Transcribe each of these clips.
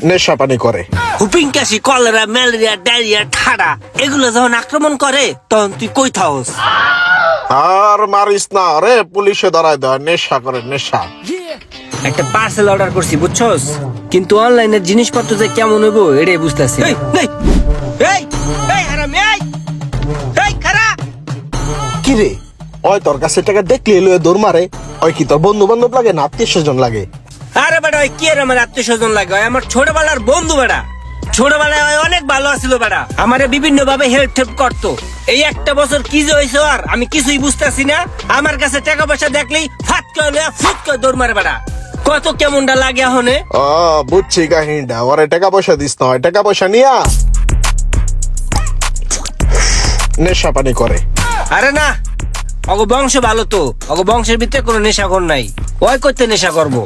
নেশা পানি করে। হুপিং কাশি, কলেরা, ম্যালেরিয়া, ডায়রিয়া, ঠাডা এগুলো যখন আক্রমণ করে তখন তুই কই থাকস? আর মারিস না রে, পুলিশে ধরায় দেয়। নেশা করে, নেশা। একটা পার্সেল অর্ডার করছি বুঝছস, কিন্তু অনলাইনের জিনিসপত্র যে কেমন হইব এটাই বুঝতেছি। কি রে, ওই তোর কাছে টাকা দেখলে লয়ে দৌড় মারে? ওই কি তোর বন্ধু বান্ধব লাগে না আত্মীয় স্বজন লাগে? আরে বেটা, ওই কি আর আমার আত্মীয় স্বজন লাগে? ওই আমার ছোটবেলার বন্ধু বেটা। ছোটবেলায় ওই অনেক ভালো আছিল বেটা, আমারে বিভিন্ন ভাবে হেল্প টেল্প করতো। এই একটা বছর কি যে হয়েছে আর আমি কিছুই বুঝতেছি না। আমার কাছে টাকা পয়সা দেখলেই ফাট করে ফুট করে দৌড় মারে বেটা। কত কেমনটা লাগে হনে? ও বুঝছি কাহিনীটা। ওরে টাকা পয়সা দিস না, ওই টাকা পয়সা নিয়া নেশা পানি করে। আরে না, অগ বংশ ভালো তো, অগ বংশের ভিতরে কোনো নেশাখোর নাই। ওই করতে নেশা করবো?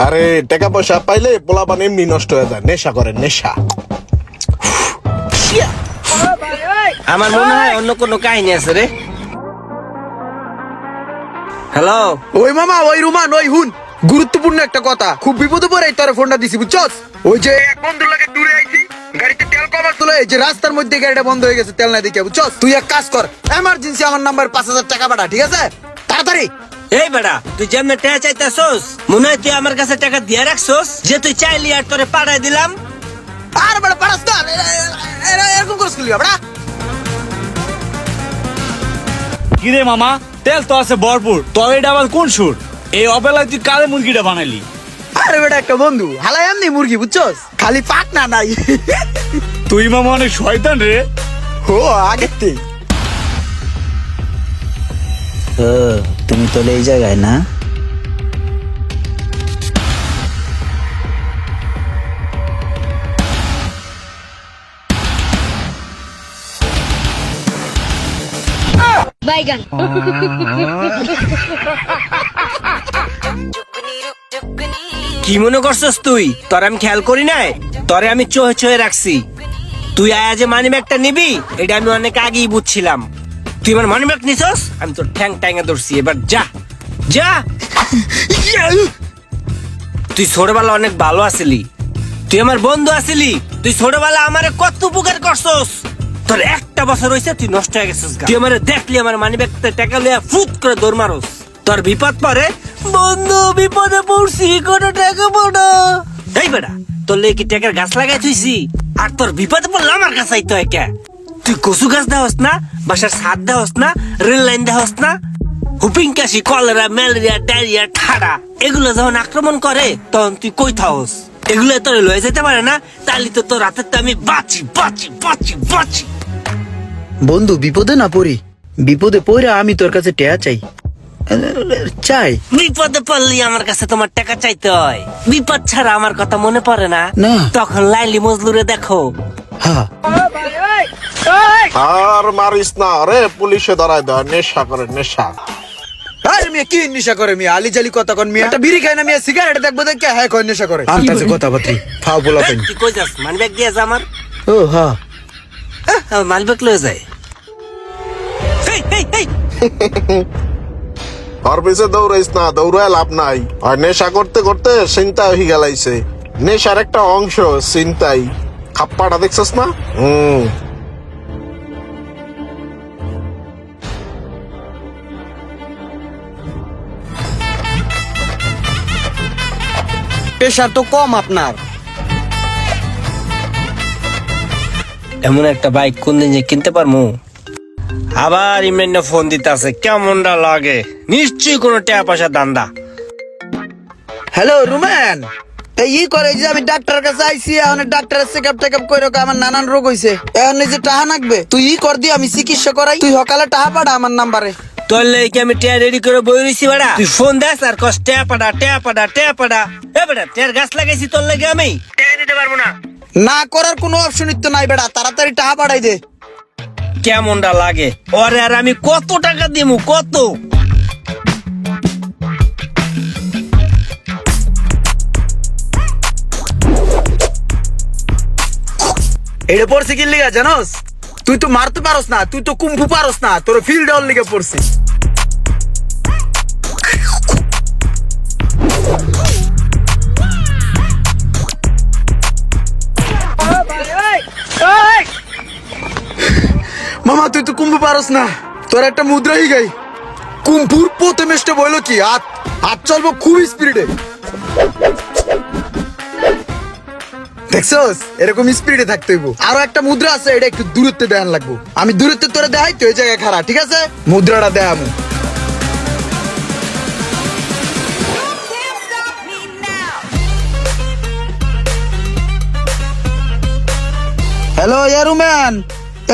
আরে টাকা পয়সা পাইলে পোলাপান এমনি নষ্ট হয়ে যায়। নেশা করে, নেশা। আমার মনে হয় অন্য কোনো কাহিনী আছে রে। হ্যালো ওই মামা, ওই রুমান, ওই হুন, গুরুত্বপূর্ণ একটা কথা। খুব বিপদে পড়ে তোর ফোনটা দিছি বুঝছস। ওই যে এক বন্ধুর লাগে দূরে আইছি, গাড়িতে তেল কমার তুলে এই যে রাস্তার মধ্যে গাড়িটা বন্ধ হয়ে গেছে, তেল না দেখে বুঝছস। তুই এক কাজ কর, এমার্জেন্সি আমার নাম্বার 5000 টাকা পাঠা, ঠিক আছে? তাড়াতাড়ি। এই বেড়া, তুই যেমন টাকা চাইতেছস মনে হয় তুই আমার কাছে টাকা দিয়ে রাখছস যে তুই চাইলি আর তোরে পাঠাই দিলাম। আর বড় পারাস না, এরকম করছ কি বড়া? কিরে মামা, তেল তো আছে ভরপুর, তবে এটা আবার কোন সুর? এই অবেলায় তুই কালে মুরগিটা বানাইলি? আরে বেটা, একটা বন্ধু হালাই এমনি মুরগি বুঝছস, খালি পাক না নাই। তুই মামা অনেক শয়তান রে। ও আগেতেই। তুমি তো এই জায়গায় না? Baigan. কি মনে করছস তুই? তোর আমি খেয়াল করি নাই? তোরে আমি চোহে চোহে রাখছি। তুই আয়া যে মানি ব্যাগটা নিবি এটা আমি অনেক আগেই বুঝছিলাম। তুই আমার মানি ব্যাগ নিছস, আমি তোর ঠ্যাং ট্যাঙে ধরছি। এবার যা যা। তুই ছোটবেলা অনেক ভালো আছিলি, তুই আমার বন্ধু আছিলি। তুই ছোটবেলা আমারে কত উপকার করছস। তোর একটা বছর হয়েছে তুই নষ্ট হয়ে গেছিস। তুই আমারে দেখলি আমার মানি ব্যাগটা টাকা লইয়া ফুট করে দৌড় মারস। তোর বিপদ পরে বন্ধু বিপদে পড়ছি, কোনো টাকা পড়ো। এই বেটা, তোর লেগে কি টাকার গাছ লাগাই থুইছি? আর তোর বিপদে পড়লে আমার কাছে আইতো একা? তুই কচু গাছ দেওয়াস না, বাসার ছাদ দেওয়াস না, রেল লাইন দেওয়াস না? হুপিং কাশি, কলেরা, ম্যালেরিয়া, ডায়রিয়া, ঠাডা এগুলো যখন আক্রমণ করে তখন তুই কই থাকস? এগুলো তোর লয়ে যেতে পারে না, তাহলে তো তোর রাতের তো আমি বাঁচি বাঁচি বাঁচি বাঁচি। বন্ধু বিপদে না পড়ি, বিপদে পড়ে আমি তোর কাছে টেয়া চাই। বিপদে পড়লি আমার কাছে তোমার টাকা চাইতে হয়? বিপদ ছাড়া আমার কথা মনে পড়ে না? না। তখন লাইলি মজলুরে দেখো। হ্যাঁ, আর মারিস না রে, পুলিশে ধরায় দেয়। নেশা করে, নেশা। আরে মিয়া কি নেশা করে মিয়া? আলি জালি কথা কন মিয়া। একটা বিড়ি খায় না মিয়া, সিগারেট দেখবো দেখে হ্যাঁ কয় নেশা করে। আন্তাজে কথা বাত্রি ফাও বলা কেন? তুই কই যাস? মানি ব্যাগ দিয়ে যা আমার। ও হ্যাঁ, মানি ব্যাগ লয়ে যায়। এই, এই, এই। ওর পিছে দৌড়াইস না, দৌড়ায় লাভ নাই। আর নেশা করতে করতে চিন্তা হয়ে গেলাইছে। নেশার একটা অংশ চিন্তাই। খাপ্পাটা দেখছস না? প্রেশার তো কম আপনার। এমন একটা বাইক কোন দিন যে কিনতে পারমু? আবার ইমরান ফোন দিতে আছে, কেমনটা লাগে? নিশ্চয়ই কোনো টাকা পয়সা দান্দা। হ্যালো রুমান, এই করে যে আমি ডাক্তারের কাছে আইছি, এখন ডাক্তারের চেকআপ টেকআপ করে আমার নানান রোগ হইছে। এখন এই যে টাহা নাকবে, তুই কর দি আমি চিকিৎসা করাই। তুই সকালে টাহা পাঠা আমার নাম্বারে। তোর লেগে আমি টিয়া রেডি করে বই রইছি বেড়া। তুই ফোন দেস আর কস টিয়া পাড়া টিয়া পাড়া টিয়া পাড়া। এ বেড়া, টিয়ার গাছ লাগাইছি তোর লেগে, আমি টিয়া দিতে পারবো না। না করার কোনো অপশন তো নাই বেড়া, তাড়াতাড়ি টাহা পাঠাই দে। কেমনটা লাগে? ওরে আর আমি কত টাকা দিমু? কত? এটা পড়ছে কি লিগা জানোস? তুই তো মারতে পারস না, তুই তো কুম্ফু পারস না, তোর ফিল্ড অল লিগে পড়ছে। মামা তুই তো কুম্ভু পারস না, তোর একটা মুদ্রা গাই। কুম্ভুর প্রথম স্টেপ হইলো কি হাত, হাত চলবো খুব স্পিডে। দেখছস এরকম স্পিডে থাকতে হইব। আরো একটা মুদ্রা আছে, এটা একটু দূরত্বে দেখান লাগবো। আমি দূরত্বে তোরে দেখাই, তুই ওই জায়গায় খাড়া, ঠিক আছে? মুদ্রাটা দেখামু। হ্যালো ইয়ারুম্যান,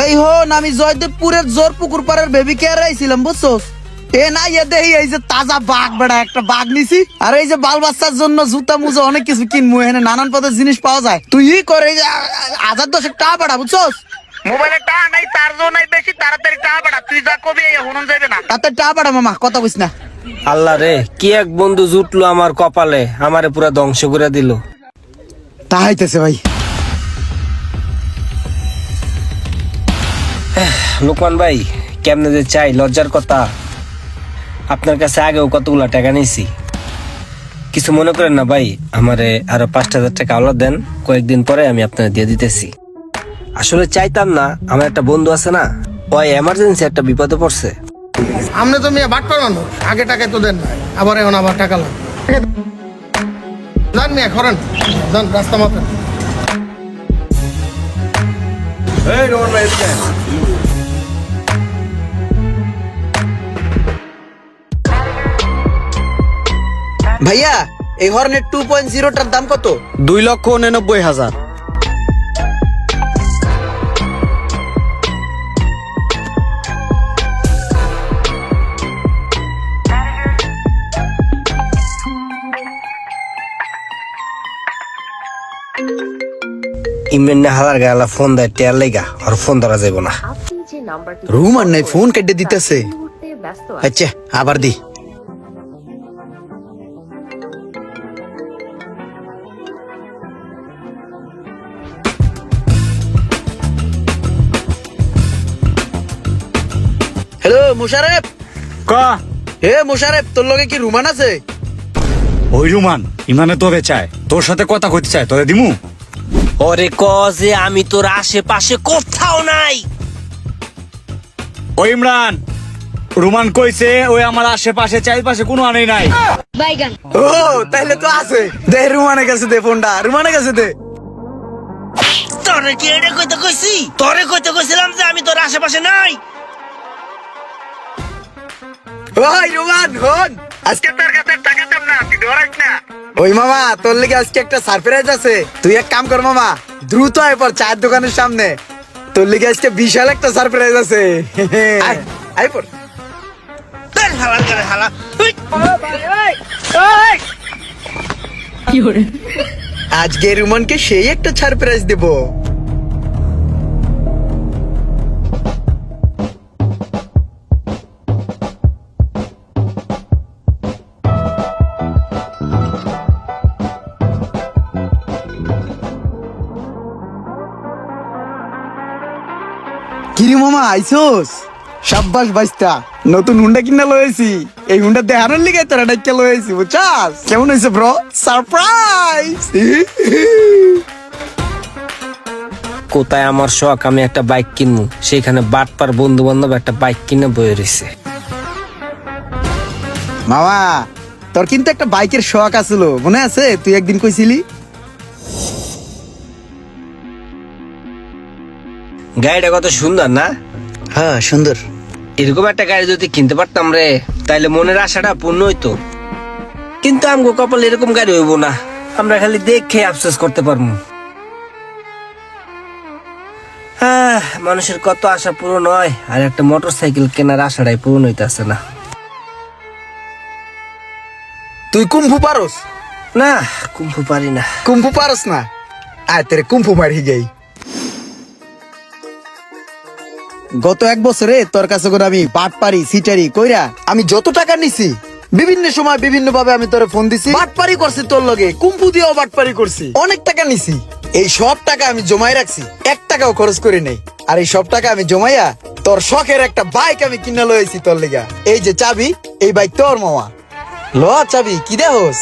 এই হন আমি জয়দেবপুরের জোরপুকুর পাড়ের বেবি কেয়ার আইছিলাম, বুঝছো? এ না ইয়ে দেহি এই যে তাজা বাঘ, বেড়া একটা বাঘ নিছি, আর এই যে বাল বাচ্চার জন্য জুতা মুজা অনেক কিছু কিনবো, এখানে নানান পদের জিনিস পাওয়া যায়। তুই ই করে এই যে 1010 টাকা বেড়া, বুঝছস? মোবাইলে টাকা নাই, চার্জও নাই বেশি, তাড়াতাড়ি টাকা পাঠা। তুই যা কবি হনুন যাবে না। তাতে টাকা বেড়া মামা, কথা কইস না। আল্লাহ রে, কি এক বন্ধু জুটলো আমার কপালে, আমারে পুরা ধ্বংস করে দিল। তা হইতেছে ভাই। লোকমান ভাই, কেমনে যে চাই, লজ্জার কথা। আপনার কাছে আগেও কতগুলা টাকা নিয়েছি, কিছু মনে করেন না ভাই। আমারে আরো 5000 টাকা আওলা দেন, কয়েকদিন পরে আমি আপনার দিয়ে দিতেছি। আসলে চাইতাম না, আমার একটা বন্ধু আছে না, ওই এমার্জেন্সি একটা বিপদে পড়ছে। আপনি তো মেয়ে বাট পারবানো, আগে টাকায় তো দেন, আবার এখন আবার টাকা লাগে। যান মেয়ে করেন, যান রাস্তা মাপেন। ভাইয়া এই হর্নের 2.0টার দাম কত? 2,89,000। ইমরান হালার গালা ফোন দেয় টেয়ার লেগা, আর ফোন ধরা যাইব না। রুমান নাই, ফোন কেটে দিতেছে। আচ্ছা আবার দি। হ্যালো মুশারেফ। ক হে মুশারেফ, তোর লগে কি রুমান আছে? ওই রুমান ইমানে তোরে চায়, তোর সাথে কথা কইতে চায়, তোরে দিমু। ওরে ক যে আমি তোর আশেপাশে কোথাও নাই। ওই ইমরান, রুমান কইছে ওই আমার আশেপাশে চারপাশে কোনো আনেই নাই। ও তাইলে তো আছে, দে রুমানের কাছে দে ফোনটা, রুমানের কাছে দে। তোরে কি এটা কইতে কইছি? তোরে কইতে কইছিলাম যে আমি তোর আশেপাশে নাই। ওই রুমান হন, আজকে তোর কাছে টাকা চাম না, তুই ধরাস না। ওই মামা তোর লেগে আজকে একটা সারপ্রাইজ আছে। তুই এক কাম কর মামা, দ্রুত আয় পর চায়ের দোকানের সামনে, তোর লেগে আজকে বিশাল একটা সারপ্রাইজ আছে। আয় আয় পর। তোর হালার গালে হালা। উই! আজকে রুমানকে সেই একটা সারপ্রাইজ দেব। কিরে মামা আইসোস? সাব্বাস বাইস্তা, নতুন হুন্ডা কিনা লয়েছি। এই হুন্ডা দেখানোর লিগে তোরা ডাইকা লয়েছি, বুঝছাস? কেমন হয়েছে ব্রো? সারপ্রাইজ। কোথায় আমার শখ আমি একটা বাইক কিনবো, সেখানে বাটপার বন্ধু বান্ধব একটা বাইক কিনে বয়ে রয়েছে। মামা তোর কিন্তু একটা বাইকের শখ আছিল, মনে আছে? তুই একদিন কইছিলি। গাড়িটা কত সুন্দর না? হ্যাঁ সুন্দর। এরকম একটা গাড়ি যদি কিনতে পারতাম রে, তাইলে মনের আশাটা পূর্ণ হইতো। কিন্তু আমগো কপালে এরকম গাড়ি হইব না, আমরা খালি দেখে আফসোস করতে পারবো। মানুষের কত আশা পূরণ হয়, আর একটা মোটর সাইকেল কেনার আশাটাই পূরণ হইতেছে না। তুই কুম্ফু পারস না, কুম্ভু পারি না। কুম্ফু পারস না? আয় তেরে কুম্ফু মারি যাই। গত 1 বছরে তোর কাছে করে আমি বাটপারি সিটারি কইরা আমি যত টাকা নিছি, বিভিন্ন সময় বিভিন্ন ভাবে আমি তোরে ফোন দিছি, বাটপারি করছি তোর লগে, কুম্ফু দিয়েও বাটপারি করছি, অনেক টাকা নিছি। এই সব টাকা আমি জমাই রাখছি, 1 টাকাও খরচ করি নাই। আর এই সব টাকা আমি জমাইয়া তোর শখের একটা বাইক আমি কিনা লয়েছি তোর লিগা। এই যে চাবি, এই বাইক তোর মামা। ল চাবি, কি দেহস?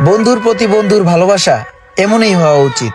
বন্ধুর প্রতি বন্ধুর ভালোবাসা এমনই হওয়া উচিত।